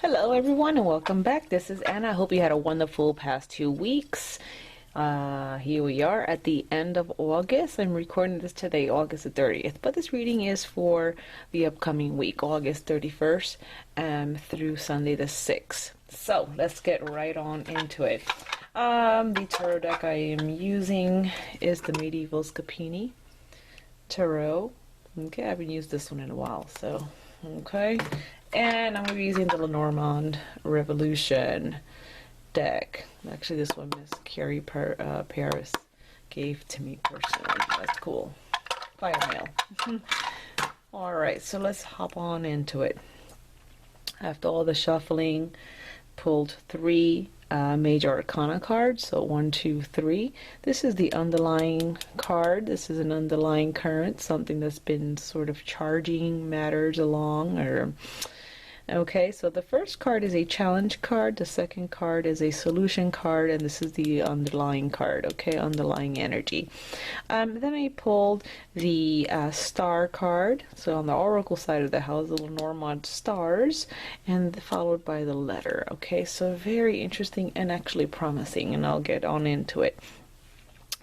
Hello everyone and welcome back. This is Anna. I hope you had a wonderful past 2 weeks. Here we are at the end of August. I'm recording this today, August the 30th, but this reading is for the upcoming week, August 31st through Sunday the 6th. So let's get right on into it. The tarot deck I am using is the Medieval Scapini Tarot. Okay, I haven't used this one in a while, so okay. And I'm going to be using the Lenormand Revolution deck. Actually, this one Miss Carrie Paris gave to me personally. That's cool. Fire mail. Alright, so let's hop on into it. After all the shuffling, pulled three major arcana cards. So 1, 2, 3. This is the underlying card. This is an underlying current, something that's been sort of charging matters along, or okay, so the first card is a challenge card, the second card is a solution card, and this is the underlying card, okay, underlying energy. Then I pulled the star card, so on the oracle side of the house, the Lenormand stars, and followed by the letter, okay, so very interesting and actually promising, and I'll get on into it.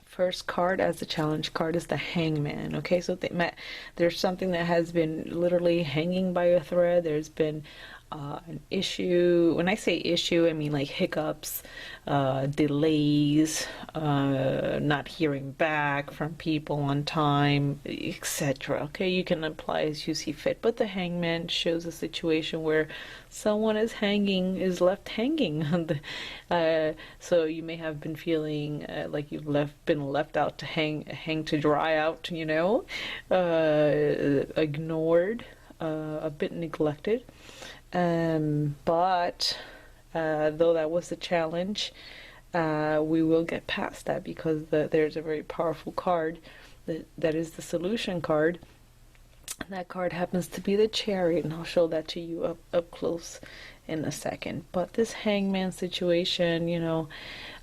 First card as the challenge card is the Hangman. Okay, so there's something that has been literally hanging by a thread. There's been an issue. When I say issue, I mean like hiccups, delays, not hearing back from people on time, etc. Okay, you can apply as you see fit, but the Hangman shows a situation where someone is left hanging. So you may have been feeling like you've been left out to hang to dry out, you know, ignored, a bit neglected. But though that was the challenge, we will get past that, because there's a very powerful card that is the solution card. That card happens to be the Chariot, and I'll show that to you up close in a second. But this Hangman situation, you know,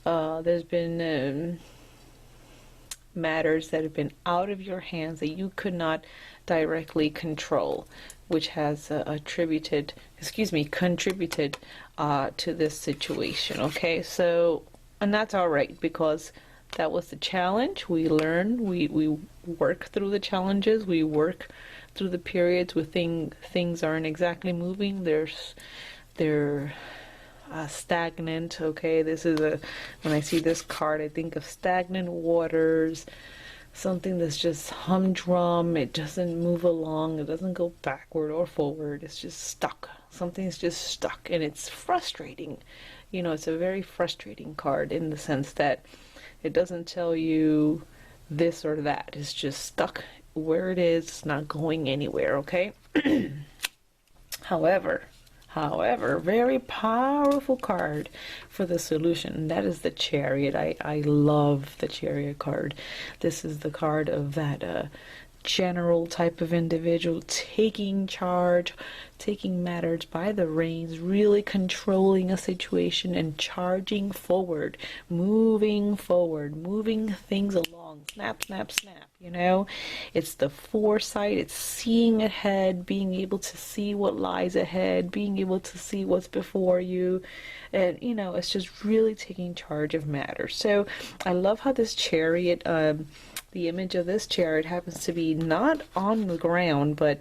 there's been matters that have been out of your hands that you could not directly control, which has contributed to this situation. Okay, so, and that's all right, because that was the challenge. We learn, we work through the challenges, we work through the periods where things aren't exactly moving. They're stagnant. Okay, this is when I see this card, I think of stagnant waters, something that's just humdrum. It doesn't move along, it doesn't go backward or forward, it's just stuck. Something's just stuck, and it's frustrating. You know, it's a very frustrating card in the sense that it doesn't tell you this or that. It's just stuck where it is. It's not going anywhere, okay? However, very powerful card for the solution, and that is the Chariot. I love the Chariot card. This is the card of that general type of individual taking charge, taking matters by the reins, really controlling a situation and charging forward, moving things along, snap, snap, snap. You know, it's the foresight, it's seeing ahead, being able to see what lies ahead, being able to see what's before you, and you know, it's just really taking charge of matters. So I love how this Chariot, the image of this Chariot happens to be not on the ground, but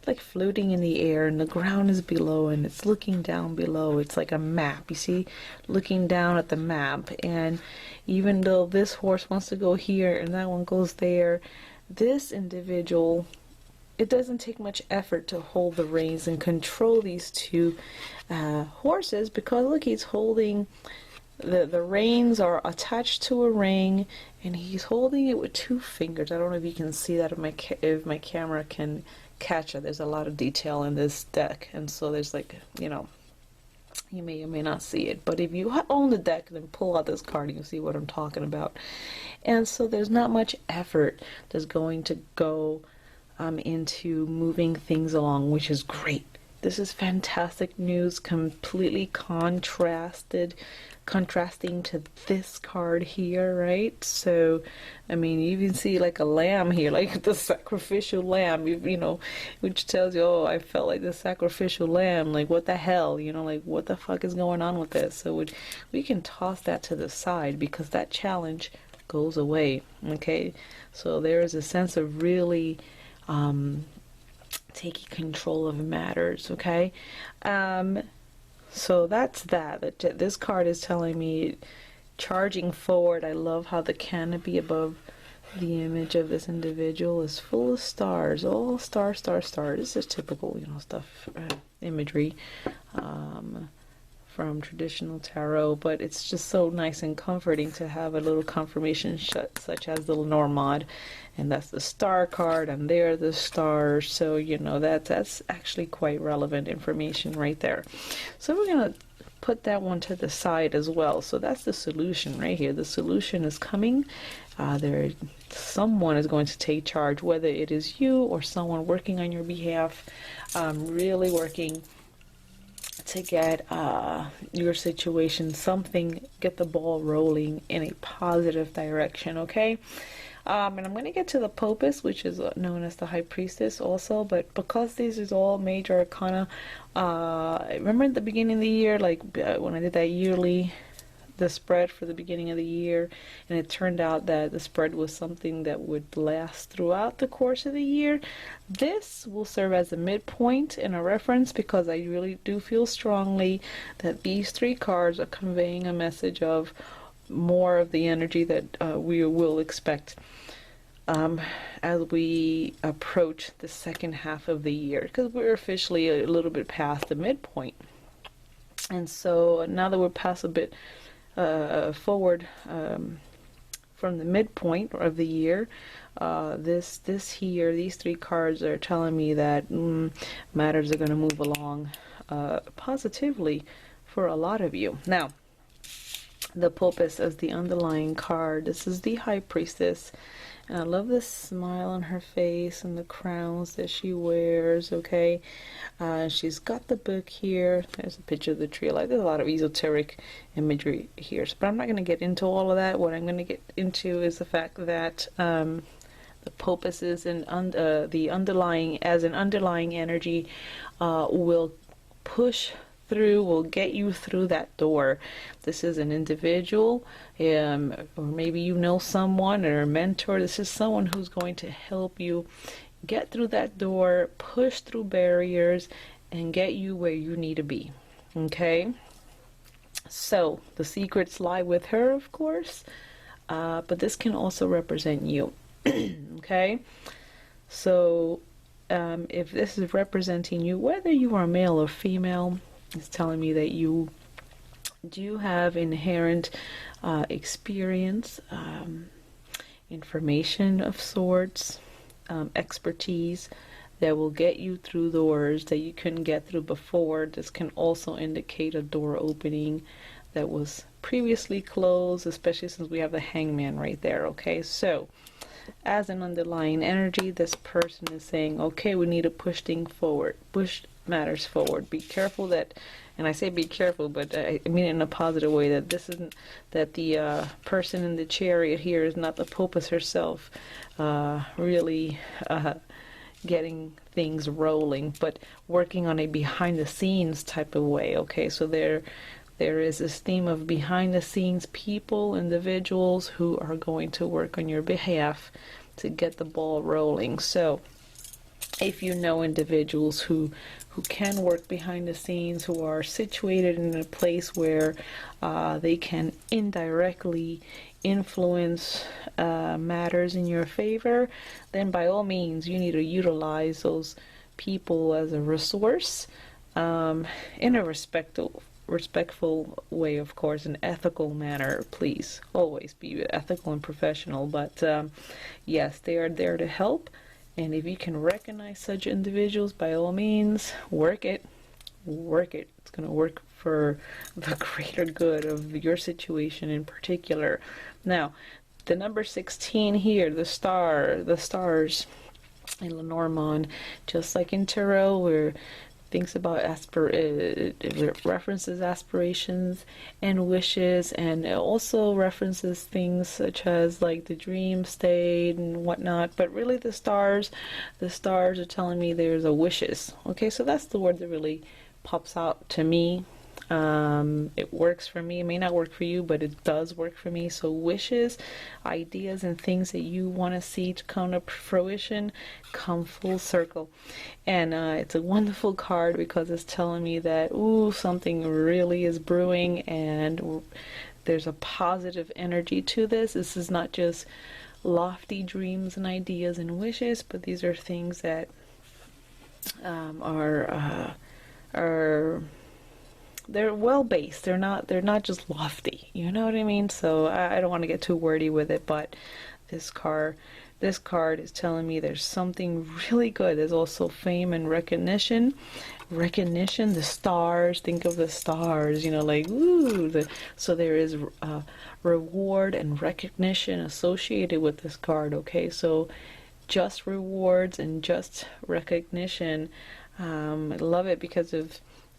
like floating in the air, and the ground is below, and it's looking down below. It's like a map, you see, looking down at the map. And even though this horse wants to go here and that one goes there, this individual, it doesn't take much effort to hold the reins and control these two horses, because look, he's holding the reins are attached to a ring, and he's holding it with 2 fingers. I don't know if you can see that, if my camera can catch it. There's a lot of detail in this deck, and so there's like, you know, you may or may not see it, but if you own the deck, then pull out this card and you'll see what I'm talking about. And so there's not much effort that's going to go into moving things along, which is great. This is fantastic news, completely contrasting to this card here, right? So, I mean, you even see like a lamb here, like the sacrificial lamb, you know, which tells you, oh, I felt like the sacrificial lamb, like what the hell, you know, like what the fuck is going on with this? So we can toss that to the side because that challenge goes away, okay? So there is a sense of really taking control of matters, okay? So that's that. This card is telling me charging forward. I love how the canopy above the image of this individual is full of stars, all star, star, star. This is typical, you know, stuff, imagery from traditional tarot, but it's just so nice and comforting to have a little confirmation such as the Lenormand, and that's the star card, and there are the stars. So you know that's actually quite relevant information right there. So we're gonna put that one to the side as well. So that's the solution right here. The solution is coming. Someone is going to take charge, whether it is you or someone working on your behalf, really working to get your situation, get the ball rolling in a positive direction, okay? And I'm going to get to the Popus, which is known as the High Priestess also, but because these is all major arcana, remember at the beginning of the year, like when I did that yearly, the spread for the beginning of the year, and it turned out that the spread was something that would last throughout the course of the year. This will serve as a midpoint and a reference because I really do feel strongly that these three cards are conveying a message of more of the energy that we will expect as we approach the second half of the year, because we're officially a little bit past the midpoint. And so now that we're past a bit forward from the midpoint of the year, these three cards are telling me that matters are going to move along positively for a lot of you. Now, the Popus as the underlying card. This is the High Priestess. And I love this smile on her face and the crowns that she wears, okay? She's got the book here. There's a picture of the tree. Like, there's a lot of esoteric imagery here. But I'm not going to get into all of that. What I'm going to get into is the fact that the Popus is an underlying energy will push through, will get you through that door. This is an individual, or maybe you know someone or a mentor. This is someone who's going to help you get through that door, push through barriers, and get you where you need to be. Okay? So the secrets lie with her, of course, but this can also represent you. Okay? So if this is representing you, whether you are male or female, it's telling me that you do have inherent experience, information of sorts, expertise that will get you through doors that you couldn't get through before. This can also indicate a door opening that was previously closed, especially since we have the Hangman right there. Okay, so as an underlying energy, this person is saying, okay, we need to push things forward, push matters forward. Be careful that, and I say be careful, but I mean it in a positive way, that this isn't, that the person in the chariot here is not the Popus herself really getting things rolling, but working on a behind the scenes type of way. Okay, so there is this theme of behind the scenes people, individuals who are going to work on your behalf to get the ball rolling. So if you know individuals who can work behind the scenes, who are situated in a place where they can indirectly influence matters in your favor, then by all means you need to utilize those people as a resource in a respectful way, of course, an ethical manner. Please always be ethical and professional, but yes, they are there to help. And if you can recognize such individuals, by all means, work it. It's going to work for the greater good of your situation in particular. Now, the number 16 here, the stars in Lenormand, just like in tarot, where thinks about it references aspirations and wishes, and it also references things such as like the dream state and whatnot. But really the stars are telling me there's a wishes. Okay, so that's the word that really pops out to me. It works for me. It may not work for you, but it does work for me. So wishes, ideas, and things that you want to see to come to fruition come full circle. And it's a wonderful card because it's telling me that, ooh, something really is brewing, and there's a positive energy to this. This is not just lofty dreams and ideas and wishes, but these are things that are they're well based. They're not just lofty. You know what I mean? So I don't want to get too wordy with it, but this card is telling me there's something really good. There's also fame and recognition. The stars, think of the stars, you know, like, ooh. So there is reward and recognition associated with this card, okay? So just rewards and just recognition. I love it because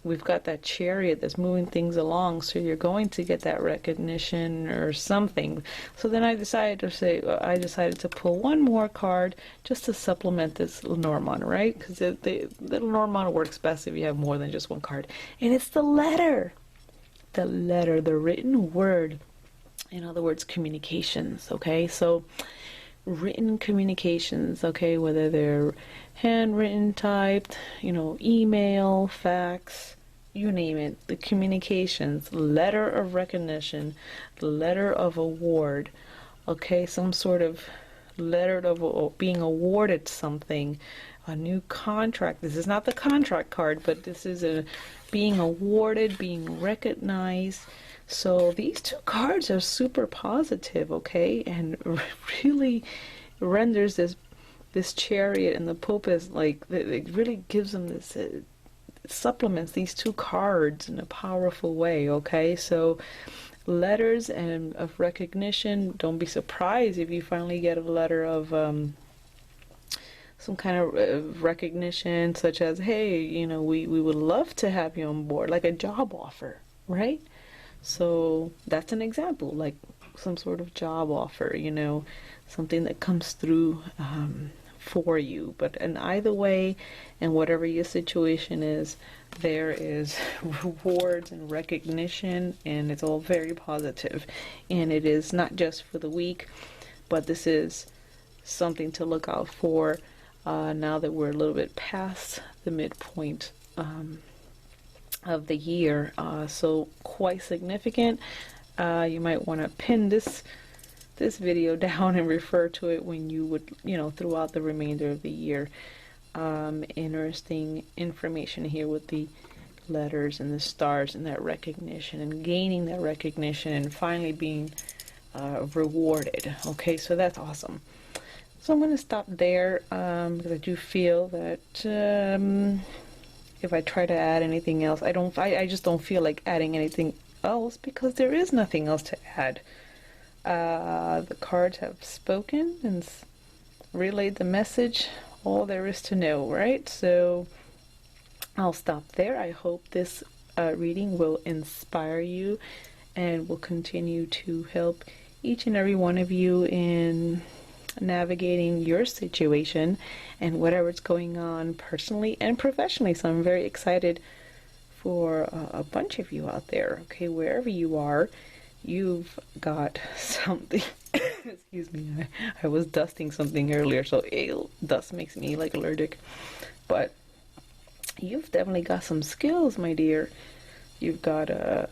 we've got that chariot that's moving things along, so you're going to get that recognition or something. So then I decided to pull one more card just to supplement this Lenormand, right? Because the Lenormand works best if you have more than just one card. And it's the letter, the written word. In other words, communications, okay? So written communications, okay, whether they're handwritten, typed, you know, email, fax, you name it, the communications, letter of recognition, letter of award, okay, some sort of letter of being awarded something, a new contract. This is not the contract card, but this is being awarded, being recognized. So these two cards are super positive, okay, and really renders this chariot and the Pope is like, it really gives them this, supplements these two cards in a powerful way, okay? So letters and of recognition, don't be surprised if you finally get a letter of some kind of recognition, such as, hey, you know, we would love to have you on board, like a job offer, right? So that's an example, like some sort of job offer, you know, something that comes through for you. But in either way, and whatever your situation is, there is rewards and recognition, and it's all very positive. And it is not just for the week, but this is something to look out for now that we're a little bit past the midpoint of the year, so quite significant. You might want to pin this video down and refer to it when you would, you know, throughout the remainder of the year. Interesting information here with the letters and the stars and that recognition and gaining that recognition and finally being rewarded. Okay, so that's awesome. So I'm going to stop there because I do feel that if I try to add anything else, I just don't feel like adding anything else because there is nothing else to add. The cards have spoken and relayed the message, all there is to know, right? So I'll stop there. I hope this reading will inspire you and will continue to help each and every one of you in navigating your situation and whatever's going on personally and professionally. So I'm very excited for a bunch of you out there, okay, wherever you are, you've got something. Excuse me, I was dusting something earlier, so dust makes me like allergic, but you've definitely got some skills, my dear. You've got a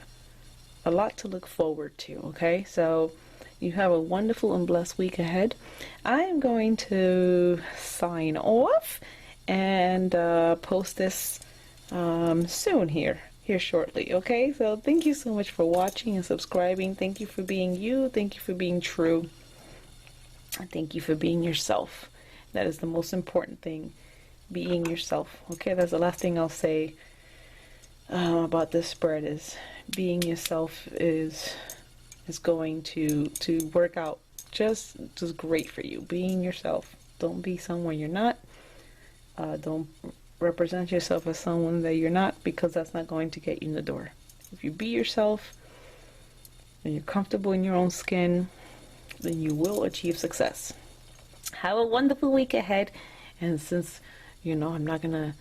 lot to look forward to, okay? So you have a wonderful and blessed week ahead. I am going to sign off and post this soon here shortly, okay? So thank you so much for watching and subscribing. Thank you for being you. Thank you for being true. And thank you for being yourself. That is the most important thing, being yourself, okay? That's the last thing I'll say about this spread is being yourself is going to work out just great for you. Being yourself. Don't be someone you're not. Don't represent yourself as someone that you're not, because that's not going to get you in the door. If you be yourself and you're comfortable in your own skin, then you will achieve success. Have a wonderful week ahead. And since, I'm not going to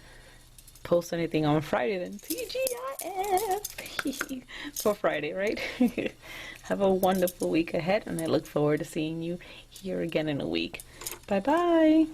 post anything on Friday, then TGIF for Friday, right? Have a wonderful week ahead, and I look forward to seeing you here again in a week. Bye-bye.